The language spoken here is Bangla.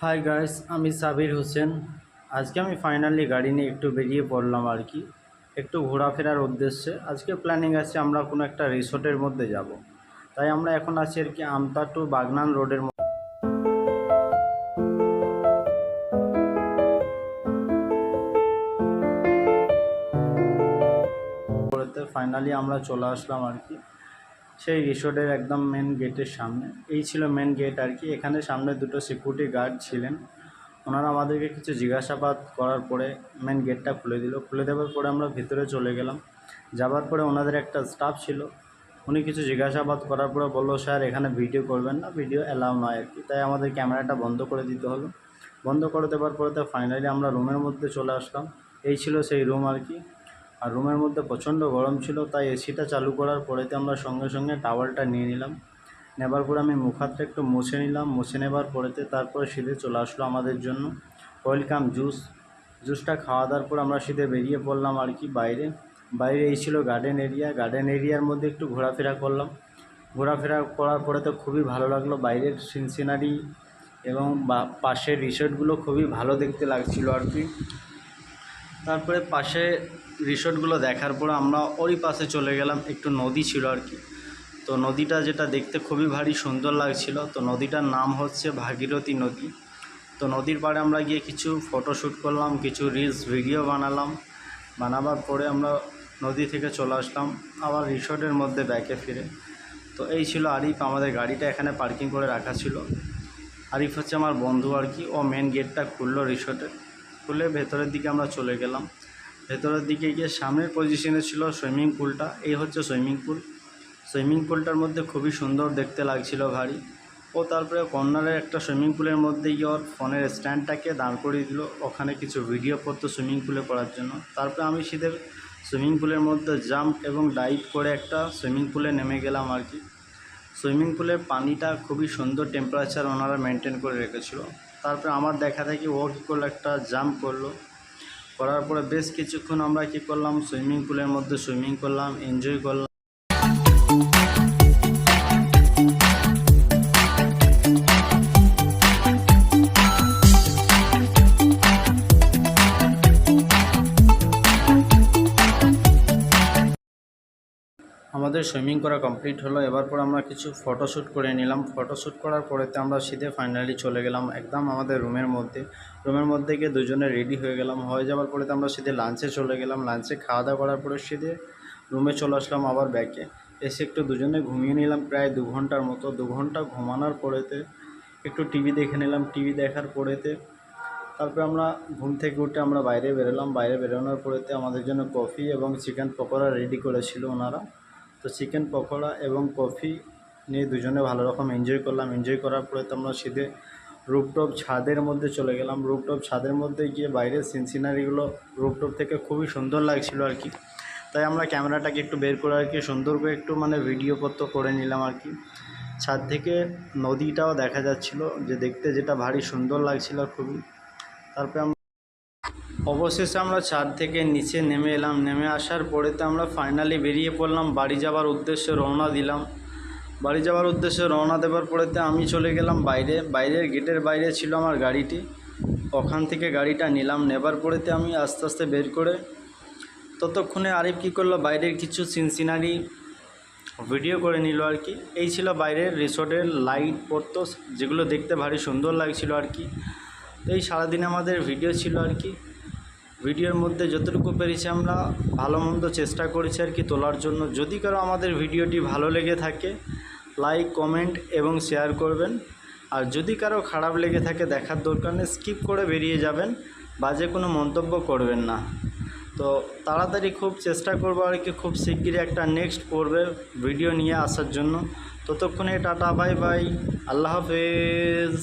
হাই গাইস, আমি সাবির হোসেন। আজকে আমি ফাইনালি গাড়ি নিয়ে একটু বেরিয়ে পড়লাম আর কি, একটু ঘোরাফেরার উদ্দেশ্যে। আজকে প্ল্যানিং আছে আমরা কোনো একটা রিসোর্টের মধ্যে যাব। তাই আমরা এখন আছি আর কি আমতা টু বাগনান রোডের মধ্যে। ফাইনালি আমরা চলে আসলাম আর কি সেই রিসোর্টের একদম মেন গেটের সামনে। এই ছিল মেন গেট আর কি। এখানে সামনে দুটো সিকিউরিটি গার্ড ছিলেন। ওনারা আমাদেরকে কিছু জিজ্ঞাসাবাদ করার পরে মেন গেটটা খুলে দিল। খুলে দেওয়ার পরে আমরা ভিতরে চলে গেলাম। যাবার পরে ওনাদের একটা স্টাফ ছিল, উনি কিছু জিজ্ঞাসাবাদ করার পরে বললো, স্যার এখানে ভিডিও করবেন না, ভিডিও অ্যালাউ নয় আর কি। তাই আমাদের ক্যামেরাটা বন্ধ করে দিতে হলো। বন্ধ করে দেওয়ার পরে তো ফাইনালি আমরা রুমের মধ্যে চলে আসলাম। এই ছিল সেই রুম আর কি। আর রুমের মধ্যে প্রচণ্ড গরম ছিল, তাই এসিটা চালু করার পরেতে আমরা সঙ্গে সঙ্গে টাওয়ালটা নিয়ে নিলাম। নেবার পরে আমি মুখ হাতটা একটু মুছে নিলাম। মুছে নেবার পরেতে তারপরে সিধে চলে আসলো আমাদের জন্য ওয়েলকাম জুসটা খাওয়া দাওয়ার পর আমরা সিধে বেরিয়ে পড়লাম আর কি বাইরে। এই ছিল গার্ডেন এরিয়া। গার্ডেন এরিয়ার মধ্যে একটু ঘোরাফেরা করলাম। ঘোরাফেরা করার পরে তো খুবই ভালো লাগলো। বাইরের সিনারি এবং পাশের রিসোর্টগুলো খুবই ভালো দেখতে লাগছিল আর কি। তারপরে পাশে রিসোর্টগুলো দেখার পর আমরা ওরই পাশে চলে গেলাম। একটু নদী ছিল আর কি। তো নদীটা যেটা দেখতে খুবই ভারী সুন্দর লাগছিল। তো নদীটার নাম হচ্ছে ভাগীরথী নদী। তো নদীর পাড়ে আমরা গিয়ে কিছু ফটোশ্যুট করলাম, কিছু রিলস ভিডিও বানাবার পরে আমরা নদী থেকে চলে আসলাম আবার রিসোর্টের মধ্যে ব্যাকে ফিরে। তো এই ছিল আরিফ। আমাদের গাড়িটা এখানে পার্কিং করে রাখা ছিল। আরিফ হচ্ছে আমার বন্ধু আর কি। ও মেন গেটটা খুললো রিসোর্টে। খুলে ভেতরের দিকে আমরা চলে গেলাম। ভেতরের দিকে গিয়ে সামনের পজিশনে ছিল সুইমিং পুলটা। এই হচ্ছে সুইমিং পুলটার মধ্যে খুবই সুন্দর দেখতে লাগছিল ভারী। ও তারপরে কর্নারের একটা সুইমিং পুলের মধ্যে গিয়ে ওর ফোনের স্ট্যান্ডটাকে দাঁড় করিয়ে দিল। ওখানে কিছু ভিডিও করতো সুইমিং পুলে করার জন্য। তারপরে আমি সিধে সুইমিং পুলের মধ্যে জাম্প এবং ডাইভ করে একটা সুইমিং পুলে নেমে গেলাম আর কি। সুইমিং পুলের পানিটা খুবই সুন্দর টেম্পারেচার ওনারা মেনটেন করে রেখেছিল। তারপরে আমার দেখা দেখি ও কী করলো, একটা জাম্প করলো। করার পরে বেশ কিছুক্ষণ আমরা কী করলাম, সুইমিং পুলের মধ্যে সুইমিং করলাম, এনজয় করলাম। আমাদের সুইমিং করা কমপ্লিট হলো। এবার পর আমরা কিছু ফটোশ্যুট করে নিলাম। ফটোশ্যুট করার পরেতে আমরা সিধে ফাইনালি চলে গেলাম একদম আমাদের রুমের মধ্যে গিয়ে দুজনে রেডি হয়ে গেলাম। হয়ে যাওয়ার পরেতে আমরা সিধে লাঞ্চে চলে গেলাম। লাঞ্চে খাওয়া দাওয়া করার পরে সিধে রুমে চলে আসলাম আবার ব্যাকে। এসে একটু দুজনে ঘুমিয়ে নিলাম প্রায় 2 ঘন্টার মতো। 2 ঘন্টা ঘুমানোর পরেতে একটু টিভি দেখে নিলাম। টিভি দেখার পরেতে তারপরে আমরা ঘুম থেকে উঠে আমরা বাইরে বেরোলাম। বাইরে বেরোনোর পরেতে আমাদের জন্য কফি এবং চিকেন পকোড়া রেডি করেছিল ওনারা। তো চিকেন পকোড়া এবং কফি নিয়ে দুজনে ভালো রকম এনজয় করলাম। এনজয় করার পরে তো আমরা সিধে রুফটপ ছাদের মধ্যে চলে গেলাম। রুফটপ ছাদের মধ্যে গিয়ে বাইরের সিনারিগুলো রুফটপ থেকে খুবই সুন্দর লাগছিল আর কি। তাই আমরা ক্যামেরাটাকে একটু বের করে আর কি সুন্দর করে একটু ভিডিও করে নিলাম আর কি। ছাদ থেকে নদীটাও দেখা যাচ্ছিল, যে দেখতে যেটা ভারী সুন্দর লাগছিল খুবই। তারপরে অবশেষে আমরা ছাদ থেকে নিচে নেমে এলাম। নেমে আসার পরেতে আমরা ফাইনালি বেরিয়ে পড়লাম বাড়ি যাওয়ার উদ্দেশ্যে রওনা দিলাম। বাড়ি যাওয়ার উদ্দেশ্যে রওনা দেওয়ার পরেতে আমি চলে গেলাম বাইরের গেটের বাইরে ছিল আমার গাড়িটি। ওখান থেকে গাড়িটা নিলাম। নেবার পরেতে আমি আস্তে আস্তে বের করে ততক্ষণে আরিফ কী করলো, বাইরের কিছু সিনারি ভিডিও করে নিল আর কি। এই ছিল বাইরের রিসোর্টের লাইট পড়তো, যেগুলো দেখতে ভারী সুন্দর লাগছিল আর কি। এই সারাদিন আমাদের ভিডিও ছিল আর কি। ভিডিওর মধ্যে যতটুকু পেরেছি আমরা ভালো মন্দ চেষ্টা করেছি আর কি তোলার জন্য। যদি কারো আমাদের ভিডিওটি ভালো লেগে থাকে লাইক, কমেন্ট এবং শেয়ার করবেন। আর যদি কারো খারাপ লেগে থাকে দেখার দরকার নেই, স্কিপ করে বেরিয়ে যাবেন, বাজে কোনো মন্তব্য করবেন না। তো তাড়াতাড়ি খুব চেষ্টা করবো আর কি খুব শিগগিরই একটা নেক্সট পর্বের ভিডিও নিয়ে আসার জন্য। ততক্ষণে টাটা, বাই বাই, আল্লাহ হাফেজ।